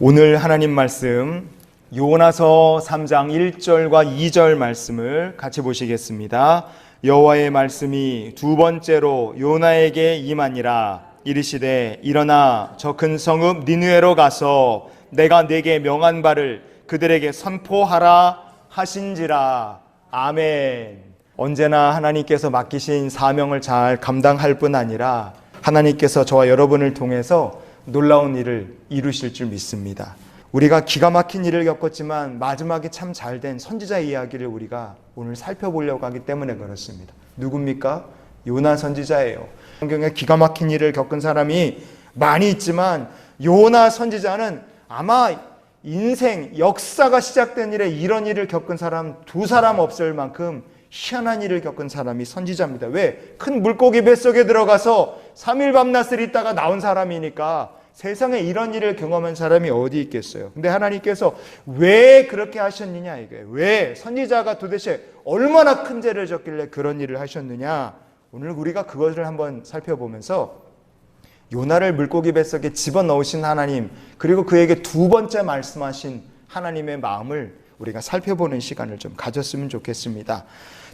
오늘 하나님 말씀 요나서 3장 1절과 2절 말씀을 같이 보시겠습니다. 여호와의 말씀이 두 번째로 요나에게 임하니라. 이르시되 일어나 저 큰 성읍 니느웨로 가서 내가 네게 명한 바를 그들에게 선포하라 하신지라. 아멘. 언제나 하나님께서 맡기신 사명을 잘 감당할 뿐 아니라 하나님께서 저와 여러분을 통해서 놀라운 일을 이루실 줄 믿습니다. 우리가 기가 막힌 일을 겪었지만 마지막에 참 잘된 선지자의 이야기를 우리가 오늘 살펴보려고 하기 때문에 그렇습니다. 누굽니까? 요나 선지자예요. 성경에 기가 막힌 일을 겪은 사람이 많이 있지만 요나 선지자는 아마 인생 역사가 시작된 이래 이런 일을 겪은 사람 두 사람 없을 만큼 희한한 일을 겪은 사람이 선지자입니다. 왜? 큰 물고기 뱃속에 들어가서 3일 밤낮을 있다가 나온 사람이니까 세상에 이런 일을 경험한 사람이 어디 있겠어요. 근데 하나님께서 왜 그렇게 하셨느냐 이거예요. 왜? 선지자가 도대체 얼마나 큰 죄를 졌길래 그런 일을 하셨느냐. 오늘 우리가 그것을 한번 살펴보면서 요나를 물고기 뱃속에 집어넣으신 하나님, 그리고 그에게 두 번째 말씀하신 하나님의 마음을 우리가 살펴보는 시간을 좀 가졌으면 좋겠습니다.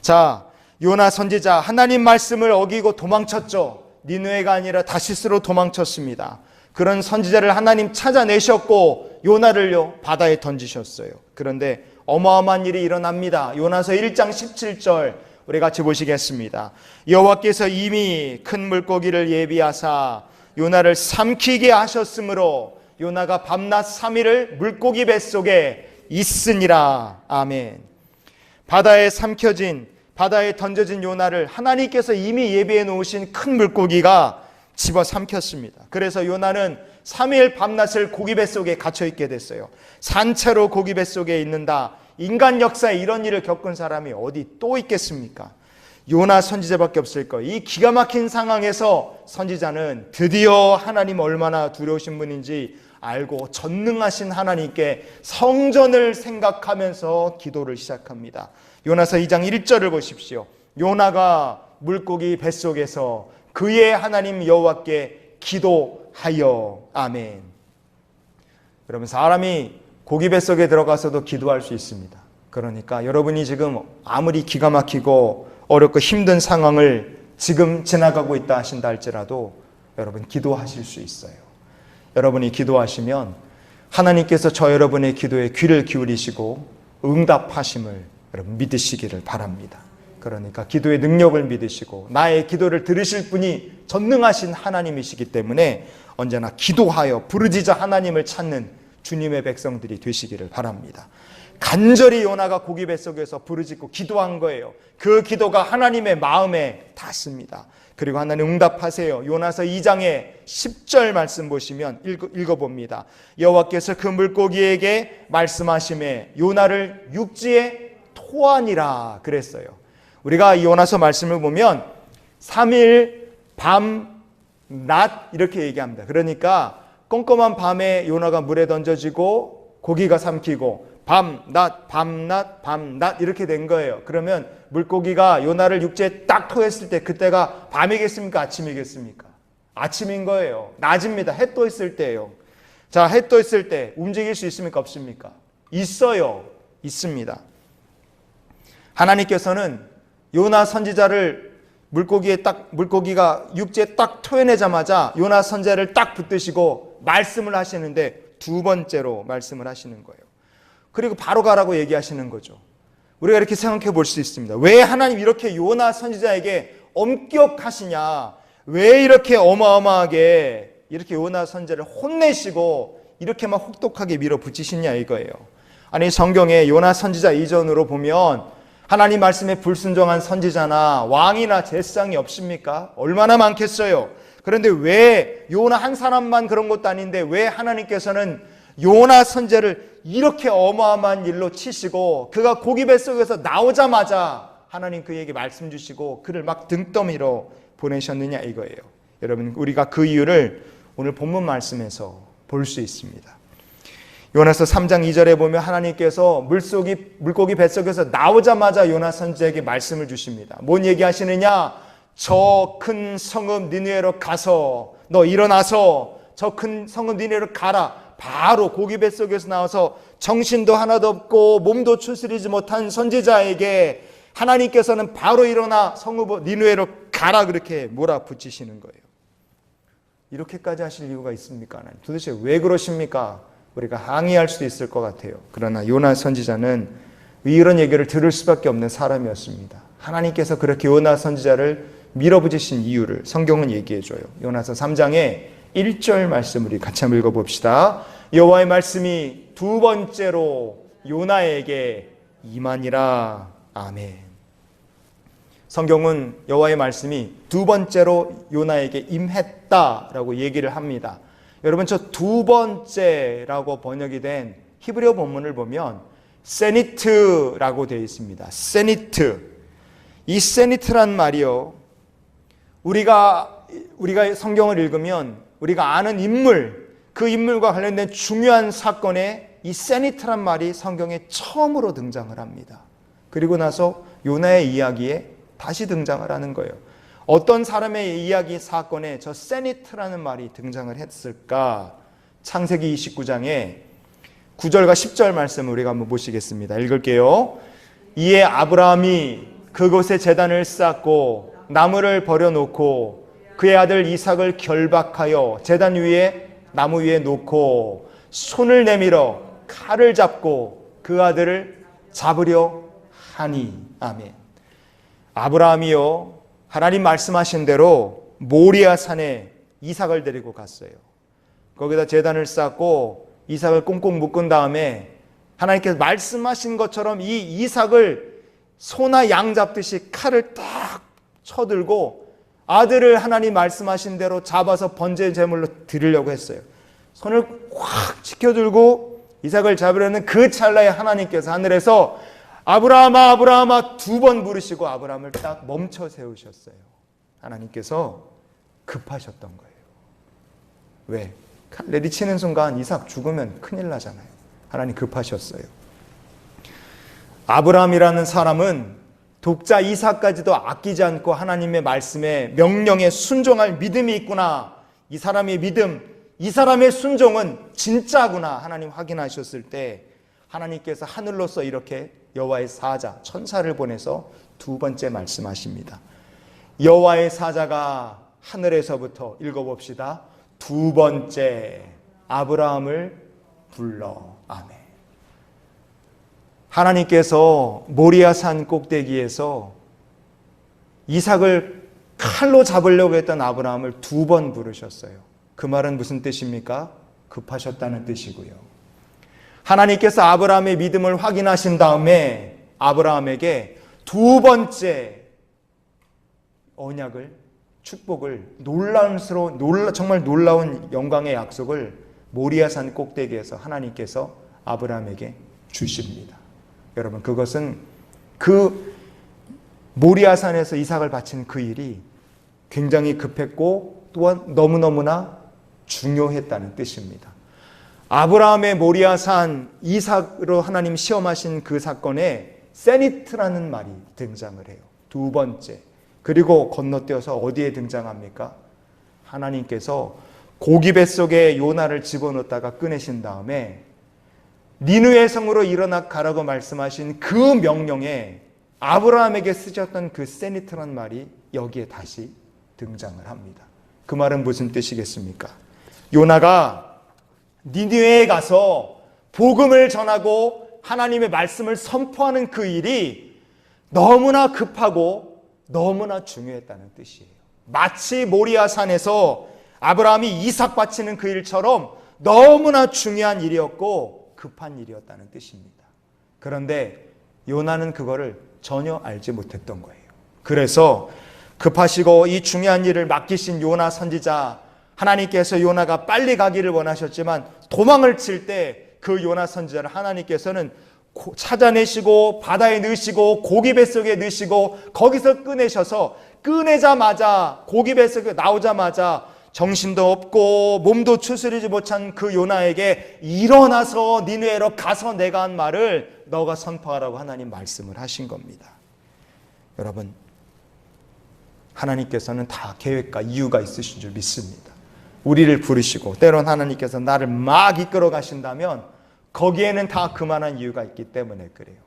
자, 요나 선지자 하나님 말씀을 어기고 도망쳤죠. 니느웨가 아니라 다시스로 도망쳤습니다. 그런 선지자를 하나님 찾아내셨고 요나를요 바다에 던지셨어요. 그런데 어마어마한 일이 일어납니다. 요나서 1장 17절 우리 같이 보시겠습니다. 여호와께서 이미 큰 물고기를 예비하사 요나를 삼키게 하셨으므로 요나가 밤낮 3일을 물고기 뱃속에 있으니라. 아멘. 바다에 삼켜진, 바다에 던져진 요나를 하나님께서 이미 예비해 놓으신 큰 물고기가 집어 삼켰습니다. 그래서 요나는 3일 밤낮을 고기 뱃속에 갇혀 있게 됐어요. 산채로 고기 뱃속에 있는다. 인간 역사에 이런 일을 겪은 사람이 어디 또 있겠습니까? 요나 선지자밖에 없을 거예요. 이 기가 막힌 상황에서 선지자는 드디어 하나님 얼마나 두려우신 분인지 알고 전능하신 하나님께 성전을 생각하면서 기도를 시작합니다. 요나서 2장 1절을 보십시오. 요나가 물고기 뱃속에서 그의 하나님 여호와께 기도하여. 아멘. 여러분, 사람이 고기 뱃속에 들어가서도 기도할 수 있습니다. 그러니까 여러분이 지금 아무리 기가 막히고 어렵고 힘든 상황을 지금 지나가고 있다 하신다 할지라도 여러분 기도하실 수 있어요. 여러분이 기도하시면 하나님께서 저 여러분의 기도에 귀를 기울이시고 응답하심을 여러분 믿으시기를 바랍니다. 그러니까 기도의 능력을 믿으시고 나의 기도를 들으실 분이 전능하신 하나님이시기 때문에 언제나 기도하여 부르짖어 하나님을 찾는 주님의 백성들이 되시기를 바랍니다. 간절히 요나가 고기 뱃속에서 부르짖고 기도한 거예요. 그 기도가 하나님의 마음에 닿습니다. 그리고 하나님 응답하세요. 요나서 2장의 10절 말씀 보시면 읽어봅니다. 여호와께서 그 물고기에게 말씀하시매 요나를 육지에 토하니라 그랬어요. 우리가 요나서 말씀을 보면 3일 밤, 낮 이렇게 얘기합니다. 그러니까 껌껌한 밤에 요나가 물에 던져지고 고기가 삼키고 밤, 낮, 밤낮, 밤낮 이렇게 된 거예요. 그러면 물고기가 요나를 육지에 딱 토했을 때 그때가 밤이겠습니까? 아침이겠습니까? 아침인 거예요. 낮입니다. 해 떠 있을 때예요. 자, 해 떠 있을 때 움직일 수 있습니까? 없습니까? 있어요. 있습니다. 하나님께서는 요나 선지자를 물고기가 육지에 딱 토해내자마자 요나 선지자를 딱 붙드시고 말씀을 하시는데 두 번째로 말씀을 하시는 거예요. 그리고 바로 가라고 얘기하시는 거죠. 우리가 이렇게 생각해 볼 수 있습니다. 왜 하나님 이렇게 요나 선지자에게 엄격하시냐? 왜 이렇게 어마어마하게 이렇게 요나 선지자를 혼내시고 이렇게 막 혹독하게 밀어붙이시냐 이거예요. 아니 성경에 요나 선지자 이전으로 보면 하나님 말씀에 불순종한 선지자나 왕이나 제사장이 없습니까? 얼마나 많겠어요. 그런데 왜 요나 한 사람만 그런 것도 아닌데 왜 하나님께서는 요나 선지자를 이렇게 어마어마한 일로 치시고 그가 고기 뱃속에서 나오자마자 하나님 그에게 말씀 주시고 그를 막 등더미로 보내셨느냐 이거예요. 여러분 우리가 그 이유를 오늘 본문 말씀에서 볼 수 있습니다. 요나서 3장 2절에 보면 하나님께서 물고기 뱃속에서 나오자마자 요나 선지자에게 말씀을 주십니다. 뭔 얘기하시느냐? 저 큰 성읍 니느웨로 가서 너 일어나서 저 큰 성읍 니느웨로 가라. 바로 고기 뱃속에서 나와서 정신도 하나도 없고 몸도 추스리지 못한 선지자에게 하나님께서는 바로 일어나 성읍 니느웨로 가라 그렇게 몰아붙이시는 거예요. 이렇게까지 하실 이유가 있습니까? 하나님? 도대체 왜 그러십니까? 우리가 항의할 수도 있을 것 같아요. 그러나 요나 선지자는 이런 얘기를 들을 수밖에 없는 사람이었습니다. 하나님께서 그렇게 요나 선지자를 밀어붙이신 이유를 성경은 얘기해줘요. 요나서 3장에 1절 말씀을 우리 같이 한번 읽어봅시다. 여호와의 말씀이 두 번째로 요나에게 임하니라. 아멘. 성경은 여호와의 말씀이 두 번째로 요나에게 임했다라고 얘기를 합니다. 여러분, 저 두 번째라고 번역이 된 히브리어 본문을 보면 세니트라고 되어 있습니다. 세니트. 이 세니트란 말이요, 우리가 성경을 읽으면 우리가 아는 인물, 그 인물과 관련된 중요한 사건에 이 세니트란 말이 성경에 처음으로 등장을 합니다. 그리고 나서 요나의 이야기에 다시 등장을 하는 거예요. 어떤 사람의 이야기 사건에 저 세니트라는 말이 등장을 했을까? 창세기 29장에 9절과 10절 말씀을 우리가 한번 보시겠습니다. 읽을게요. 이에 아브라함이 그곳에 제단을 쌓고 나무를 버려놓고 그의 아들 이삭을 결박하여 제단 위에 나무 위에 놓고 손을 내밀어 칼을 잡고 그 아들을 잡으려 하니. 아멘. 아브라함이요, 하나님 말씀하신 대로 모리아 산에 이삭을 데리고 갔어요. 거기다 제단을 쌓고 이삭을 꽁꽁 묶은 다음에 하나님께서 말씀하신 것처럼 이 이삭을 소나 양 잡듯이 칼을 딱 쳐들고 아들을 하나님 말씀하신 대로 잡아서 번제 제물로 드리려고 했어요. 손을 확 지켜들고 이삭을 잡으려는 그 찰나에 하나님께서 하늘에서 아브라함아 아브라함아 두 번 부르시고 아브라함을 딱 멈춰 세우셨어요. 하나님께서 급하셨던 거예요. 왜? 칼 내리치는 순간 이삭 죽으면 큰일 나잖아요. 하나님 급하셨어요. 아브라함이라는 사람은 독자 이삭까지도 아끼지 않고 하나님의 말씀에 명령에 순종할 믿음이 있구나. 이 사람의 믿음, 이 사람의 순종은 진짜구나. 하나님 확인하셨을 때 하나님께서 하늘로서 이렇게 여호와의 사자, 천사를 보내서 두 번째 말씀하십니다. 여호와의 사자가 하늘에서부터 읽어봅시다. 두 번째 아브라함을 불러. 아멘. 하나님께서 모리아 산 꼭대기에서 이삭을 칼로 잡으려고 했던 아브라함을 두 번 부르셨어요. 그 말은 무슨 뜻입니까? 급하셨다는 뜻이고요. 하나님께서 아브라함의 믿음을 확인하신 다음에 아브라함에게 두 번째 언약을, 축복을, 정말 놀라운 영광의 약속을 모리아산 꼭대기에서 하나님께서 아브라함에게 주십니다. 여러분, 그것은 그 모리아산에서 이삭을 바친 그 일이 굉장히 급했고 또한 너무너무나 중요했다는 뜻입니다. 아브라함의 모리아산 이삭으로 하나님 시험하신 그 사건에 세니트라는 말이 등장을 해요. 두 번째. 그리고 건너뛰어서 어디에 등장합니까? 하나님께서 고기 뱃속에 요나를 집어넣다가 꺼내신 다음에 니느웨 성으로 일어나 가라고 말씀하신 그 명령에 아브라함에게 쓰셨던 그 세니트라는 말이 여기에 다시 등장을 합니다. 그 말은 무슨 뜻이겠습니까? 요나가 니느웨에 가서 복음을 전하고 하나님의 말씀을 선포하는 그 일이 너무나 급하고 너무나 중요했다는 뜻이에요. 마치 모리아산에서 아브라함이 이삭 바치는 그 일처럼 너무나 중요한 일이었고 급한 일이었다는 뜻입니다. 그런데 요나는 그거를 전혀 알지 못했던 거예요. 그래서 급하시고 이 중요한 일을 맡기신 요나 선지자, 하나님께서 요나가 빨리 가기를 원하셨지만 도망을 칠 때 그 요나 선지자를 하나님께서는 찾아내시고 바다에 넣으시고 고기 뱃속에 넣으시고 거기서 꺼내셔서 꺼내자마자 고기 뱃속에 나오자마자 정신도 없고 몸도 추스리지 못한 그 요나에게 일어나서 니느웨로 가서 내가 한 말을 너가 선포하라고 하나님 말씀을 하신 겁니다. 여러분, 하나님께서는 다 계획과 이유가 있으신 줄 믿습니다. 우리를 부르시고 때론 하나님께서 나를 막 이끌어 가신다면 거기에는 다 그만한 이유가 있기 때문에 그래요.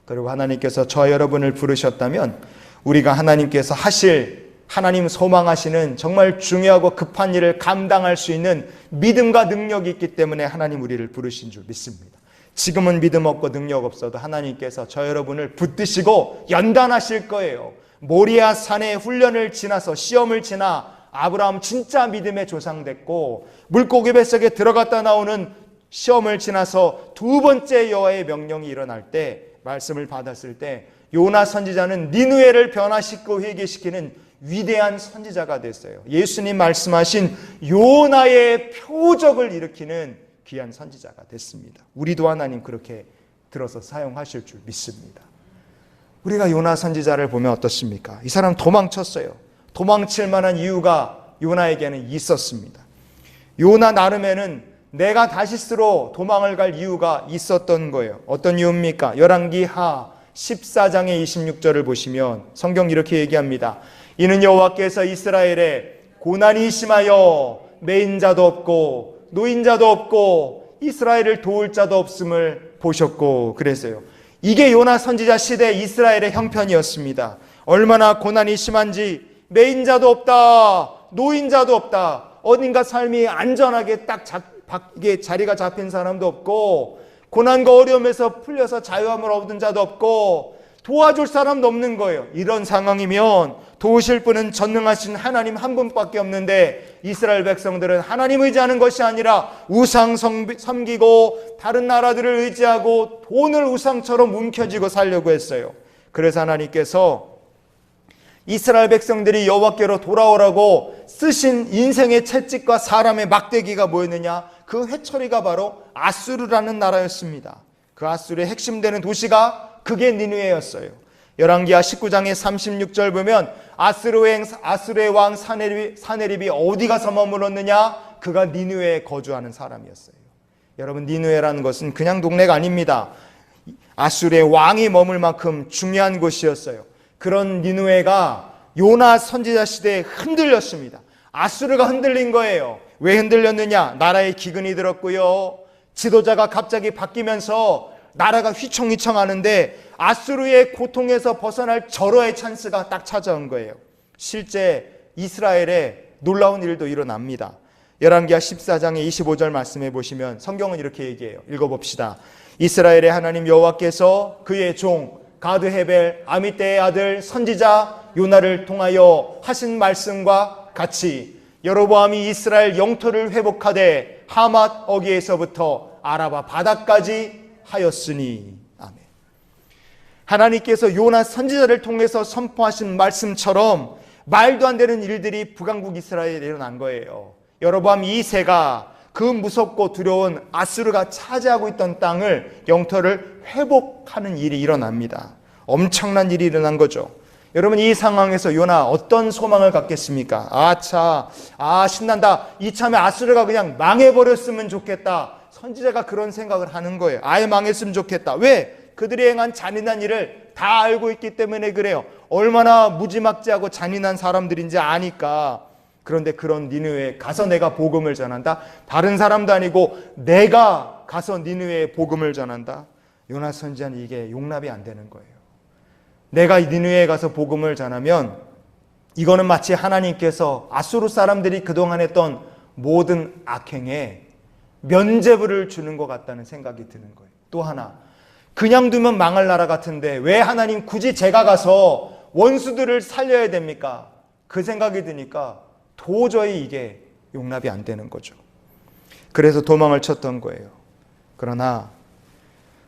그리고 하나님께서 저 여러분을 부르셨다면 우리가 하나님께서 하실, 하나님 소망하시는 정말 중요하고 급한 일을 감당할 수 있는 믿음과 능력이 있기 때문에 하나님 우리를 부르신 줄 믿습니다. 지금은 믿음 없고 능력 없어도 하나님께서 저 여러분을 붙드시고 연단하실 거예요. 모리아 산의 훈련을 지나서 시험을 지나 아브라함 진짜 믿음의 조상 됐고 물고기 뱃속에 들어갔다 나오는 시험을 지나서 두 번째 여호와의 명령이 일어날 때, 말씀을 받았을 때 요나 선지자는 니느웨를 변화시키고 회개시키는 위대한 선지자가 됐어요. 예수님 말씀하신 요나의 표적을 일으키는 귀한 선지자가 됐습니다. 우리도 하나님 그렇게 들어서 사용하실 줄 믿습니다. 우리가 요나 선지자를 보면 어떻습니까? 이 사람 도망쳤어요. 도망칠 만한 이유가 요나에게는 있었습니다. 요나 나름에는 내가 다시스로 도망을 갈 이유가 있었던 거예요. 어떤 이유입니까? 열왕기하 14장의 26절을 보시면 성경 이렇게 얘기합니다. 이는 여호와께서 이스라엘에 고난이 심하여 매인자도 없고 노인자도 없고 이스라엘을 도울 자도 없음을 보셨고 그랬어요. 이게 요나 선지자 시대 이스라엘의 형편이었습니다. 얼마나 고난이 심한지 매인자도 없다, 노인자도 없다, 어딘가 삶이 안전하게 딱 이게 자리가 잡힌 사람도 없고 고난과 어려움에서 풀려서 자유함을 얻은 자도 없고 도와줄 사람도 없는 거예요. 이런 상황이면 도우실 분은 전능하신 하나님 한 분밖에 없는데 이스라엘 백성들은 하나님 의지하는 것이 아니라 우상 섬기고 다른 나라들을 의지하고 돈을 우상처럼 움켜쥐고 살려고 했어요. 그래서 하나님께서 이스라엘 백성들이 여호와께로 돌아오라고 쓰신 인생의 채찍과 사람의 막대기가 뭐였느냐? 그 회초리가 바로 아수르라는 나라였습니다. 그 아수르의 핵심되는 도시가 그게 니느웨였어요. 열왕기하 19장의 36절 보면 아수르의 왕 사네립이 어디 가서 머물렀느냐? 그가 니느웨에 거주하는 사람이었어요. 여러분, 니느웨라는 것은 그냥 동네가 아닙니다. 아수르의 왕이 머물 만큼 중요한 곳이었어요. 그런 니느웨가 요나 선지자 시대에 흔들렸습니다. 아수르가 흔들린 거예요. 왜 흔들렸느냐? 나라에 기근이 들었고요. 지도자가 갑자기 바뀌면서 나라가 휘청휘청하는데 아수르의 고통에서 벗어날 절호의 찬스가 딱 찾아온 거예요. 실제 이스라엘에 놀라운 일도 일어납니다. 열왕기하 14장의 25절 말씀해 보시면 성경은 이렇게 얘기해요. 읽어봅시다. 이스라엘의 하나님 여호와께서 그의 종 가드 헤벨 아미떼의 아들 선지자 요나를 통하여 하신 말씀과 같이 여로보암이 이스라엘 영토를 회복하되 하맛 어귀에서부터 아라바 바다까지 하였으니. 아멘. 하나님께서 요나 선지자를 통해서 선포하신 말씀처럼 말도 안 되는 일들이 북왕국 이스라엘에 일어난 거예요. 여로보암 2세가 그 무섭고 두려운 아수르가 차지하고 있던 땅을, 영토를 회복하는 일이 일어납니다. 엄청난 일이 일어난 거죠. 여러분, 이 상황에서 요나 어떤 소망을 갖겠습니까? 신난다. 이참에 아수르가 그냥 망해버렸으면 좋겠다. 선지자가 그런 생각을 하는 거예요. 아예 망했으면 좋겠다. 왜? 그들이 행한 잔인한 일을 다 알고 있기 때문에 그래요. 얼마나 무지막지하고 잔인한 사람들인지 아니까. 그런데 그런 니느웨에 가서 내가 복음을 전한다? 다른 사람도 아니고 내가 가서 니느웨에 복음을 전한다? 요나 선지자는 이게 용납이 안 되는 거예요. 내가 니느웨에 가서 복음을 전하면 이거는 마치 하나님께서 아수르 사람들이 그동안 했던 모든 악행에 면죄부를 주는 것 같다는 생각이 드는 거예요. 또 하나, 그냥 두면 망할 나라 같은데 왜 하나님 굳이 제가 가서 원수들을 살려야 됩니까? 그 생각이 드니까 도저히 이게 용납이 안 되는 거죠. 그래서 도망을 쳤던 거예요. 그러나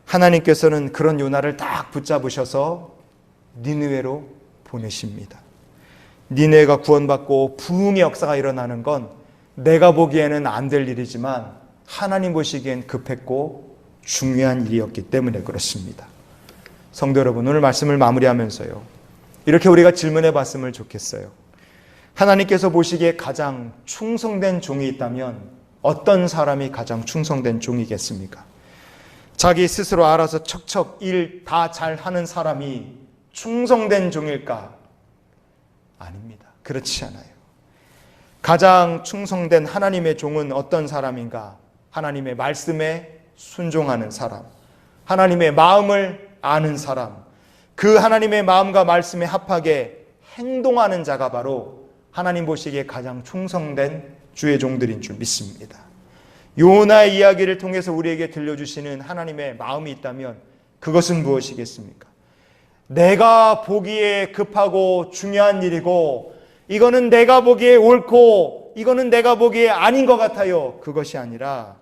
하나님께서는 그런 요나를 딱 붙잡으셔서 니느웨로 보내십니다. 니느웨가 구원받고 부흥의 역사가 일어나는 건 내가 보기에는 안 될 일이지만 하나님 보시기엔 급했고 중요한 일이었기 때문에 그렇습니다. 성도 여러분, 오늘 말씀을 마무리하면서요, 이렇게 우리가 질문해 봤으면 좋겠어요. 하나님께서 보시기에 가장 충성된 종이 있다면 어떤 사람이 가장 충성된 종이겠습니까? 자기 스스로 알아서 척척 일 다 잘하는 사람이 충성된 종일까? 아닙니다. 그렇지 않아요. 가장 충성된 하나님의 종은 어떤 사람인가? 하나님의 말씀에 순종하는 사람, 하나님의 마음을 아는 사람, 그 하나님의 마음과 말씀에 합하게 행동하는 자가 바로 하나님 보시기에 가장 충성된 주의 종들인 줄 믿습니다. 요나의 이야기를 통해서 우리에게 들려주시는 하나님의 마음이 있다면 그것은 무엇이겠습니까? 내가 보기에 급하고 중요한 일이고 이거는 내가 보기에 옳고 이거는 내가 보기에 아닌 것 같아요. 그것이 아니라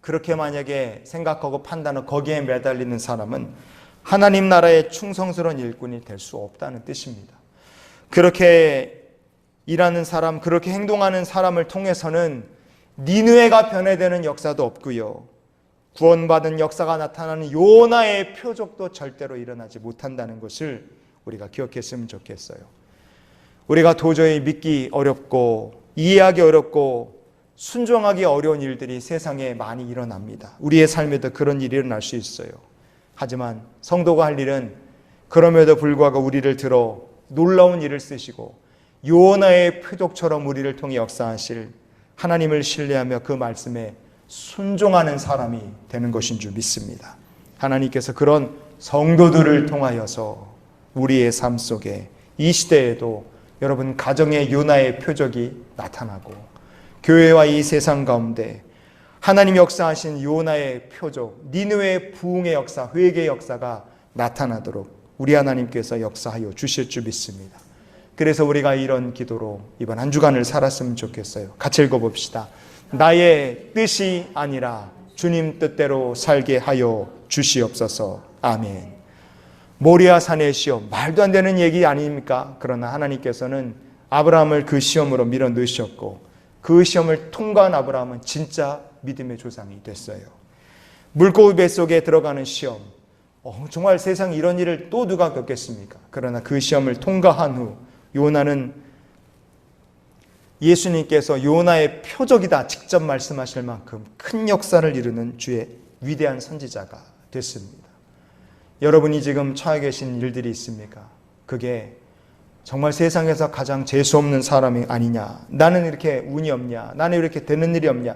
그렇게 만약에 생각하고 판단하고 거기에 매달리는 사람은 하나님 나라의 충성스러운 일꾼이 될 수 없다는 뜻입니다. 그렇게 일하는 사람, 그렇게 행동하는 사람을 통해서는 니느웨가 변해되는 역사도 없고요, 구원받은 역사가 나타나는 요나의 표적도 절대로 일어나지 못한다는 것을 우리가 기억했으면 좋겠어요. 우리가 도저히 믿기 어렵고 이해하기 어렵고 순종하기 어려운 일들이 세상에 많이 일어납니다. 우리의 삶에도 그런 일이 일어날 수 있어요. 하지만 성도가 할 일은 그럼에도 불구하고 우리를 들어 놀라운 일을 쓰시고 요나의 표적처럼 우리를 통해 역사하실 하나님을 신뢰하며 그 말씀에 순종하는 사람이 되는 것인 줄 믿습니다. 하나님께서 그런 성도들을 통하여서 우리의 삶 속에 이 시대에도 여러분 가정의 요나의 표적이 나타나고 교회와 이 세상 가운데 하나님 역사하신 요나의 표적, 니느웨의 부흥의 역사, 회개의 역사가 나타나도록 우리 하나님께서 역사하여 주실 줄 믿습니다. 그래서 우리가 이런 기도로 이번 한 주간을 살았으면 좋겠어요. 같이 읽어봅시다. 나의 뜻이 아니라 주님 뜻대로 살게 하여 주시옵소서. 아멘. 모리아 산의 시험, 말도 안 되는 얘기 아닙니까? 그러나 하나님께서는 아브라함을 그 시험으로 밀어 넣으셨고 그 시험을 통과한 아브라함은 진짜 믿음의 조상이 됐어요. 물고기 뱃속에 들어가는 시험, 정말 세상에 이런 일을 또 누가 겪겠습니까? 그러나 그 시험을 통과한 후 요나는 예수님께서 요나의 표적이다 직접 말씀하실 만큼 큰 역사를 이루는 주의 위대한 선지자가 됐습니다. 여러분이 지금 처해 계신 일들이 있습니까? 그게 정말 세상에서 가장 재수없는 사람이 아니냐, 나는 이렇게 운이 없냐, 나는 이렇게 되는 일이 없냐,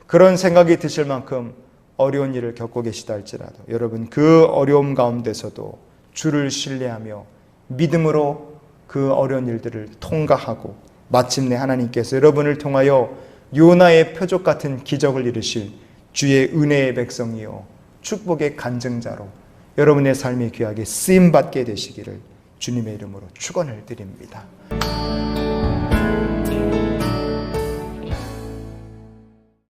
그런 생각이 드실 만큼 어려운 일을 겪고 계시다 할지라도 여러분 그 어려움 가운데서도 주를 신뢰하며 믿음으로 그 어려운 일들을 통과하고 마침내 하나님께서 여러분을 통하여 요나의 표적 같은 기적을 이루실 주의 은혜의 백성이요 축복의 간증자로 여러분의 삶이 귀하게 쓰임받게 되시기를 주님의 이름으로 축원을 드립니다.